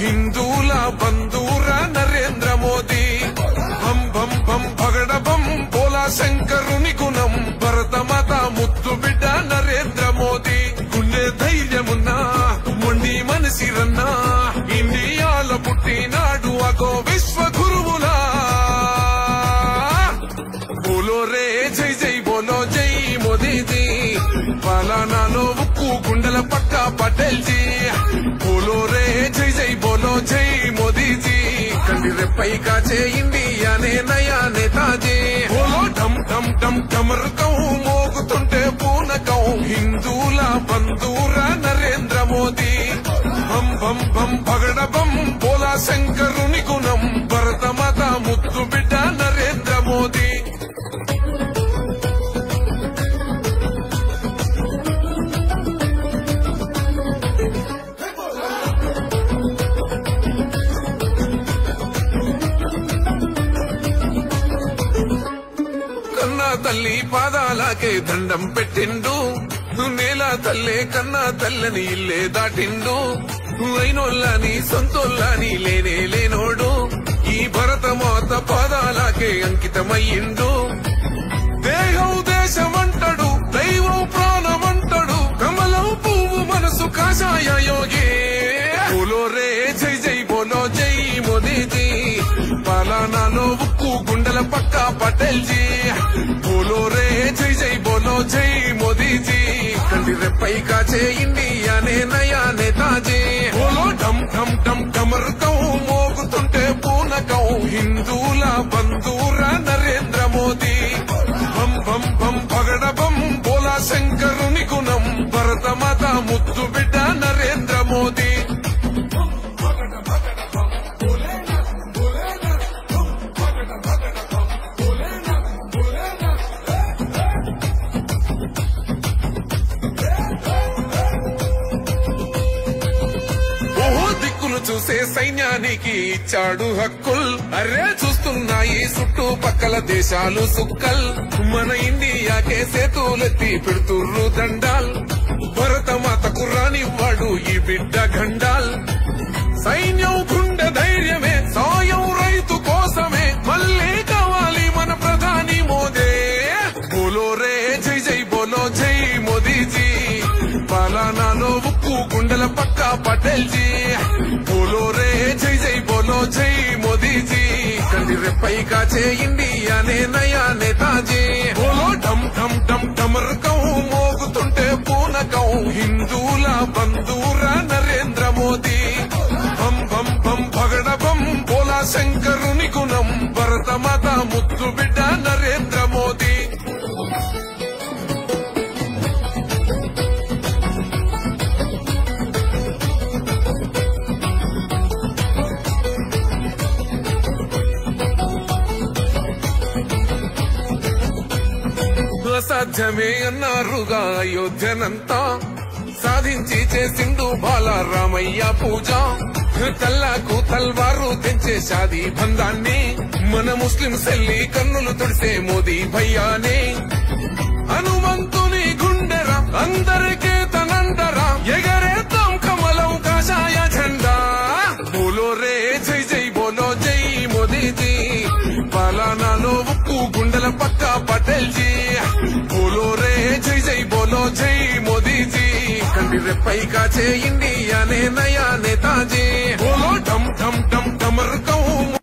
हिंदूल बंधूर नरेंद्र मोदी बम बम बम भगड़ बम बोला शंकरुनि गुणम भरत माता मुद्दु बिड्ड नरेंद्र मोदी गुंडे धैर्यमुन्ना मोंडी मनसिरन्ना इंडियालो पुट्टिनाडु अगो विश्व गुरुवुला बोलो रे जय जय बोलो जय मोदी जी पालनालो उक्कु गुंडल पक्का पटेल जी बोलो रे जय जय बोलो जय मोदी जी कंडी रेप्पै काचे इंडिया ने नया नेताजी बोलो डम डम डम डमरुकं मोगुतुंटे पूनकं हिंदूल बंधूर नरेंद्र मोदी बम बम बम भगड़ बम बोला शंकरुनि गुणम भरत माता मुद्दु बिड्ड नरेंद्र मोदी తల్లి పాదాలకే దండం పెట్టిండు నేల తల్లే కన్నా తల్లని ఇల్లే దాటిండు అయినోళ్ళని సొంతోళ్ళని లేనే లేనోడు ఈ భరతమాత పాదాలకే అంకితమయ్యిండు దేహం దేశమంటడు దైవం ప్రాణమంటడు కమలం పువ్వు మనసు కాషాయ యోగి బోలో రే జై జై బోలో జై మోదీ జీ పాలనాలో ఉక్కు గుండెల పక్కా పటేల్ జీ बोलो रे जय जय बोलो जय मोदी जी कंडी रेप्पै काचे इंडिया ने नया नेताजी बोलो डम डम डम डमरुकं मोगुतुंटे पूनकं हिंदूल बंधूर नरेंद्र मोदी बम बम बम भगड़ बम बोला शंकरुनि गुणम भरत माता मुद्दु बिड्ड नरेंद्र मोदी చూసే సైన్యానికి ఇచ్చాడు హక్కుల్ అరే చూస్తున్నాయి చుట్టుపక్కల దేశాలు సుక్కల్ మన ఇండియాకే సేతులెత్తి పెడుతుర్రు దండాల్ భరత మాతకు రానివ్వడు ఈ బిడ్డ గండాల్ సైన్యం గుండె ధైర్యమే సాయం రైతు కోసమే మళ్ళీ కావాలి మన ప్రధాని మోదీ బోలో రే జై జై బోలో జై మోదీ జీ పాలనాలో ఉక్కు గుండెల పక్కా పటేల్ జీ बोलो रे जय जय बोलो जय मोदी जी कंडी रेप्पै काचे इंडिया ने नया नेताजी बोलो डम डम डम डमरुकं मोगुतुंटे पूनकं हिंदूल बंधूर नरेंद्र मोदी बम बम बम भगड़ बम बोला शंकरुनि गुणम भरत माता मुद्दु बिड्ड नरेंद्र मोदी అసాధ్యమే అన్నారుగా అయోధ్యనంతా సాధించి చేసిండు బాలరామయ్య పూజ తల్లాకు తల్వారు తెంచే షాదీ బంధాన్ని మన ముస్లిం సెల్లి కన్నులు తుడిసే మోదీ భయ్యానే హనుమంతుని గుండెరా అందరికీ తనందరా ఎగరేద్దాం కమలం కాషాయ జెండా బోలో రే జై జై బోలో జై మోదీ జీ పాలనాలో ఉక్కు గుండెల పక్కా పటేల్ జీ बोलो रे जय जय बोलो जय मोदी जी कंडी रेप्पै काचे इंडिया ने नया नेताजी बोलो डम डम डम डमरुकं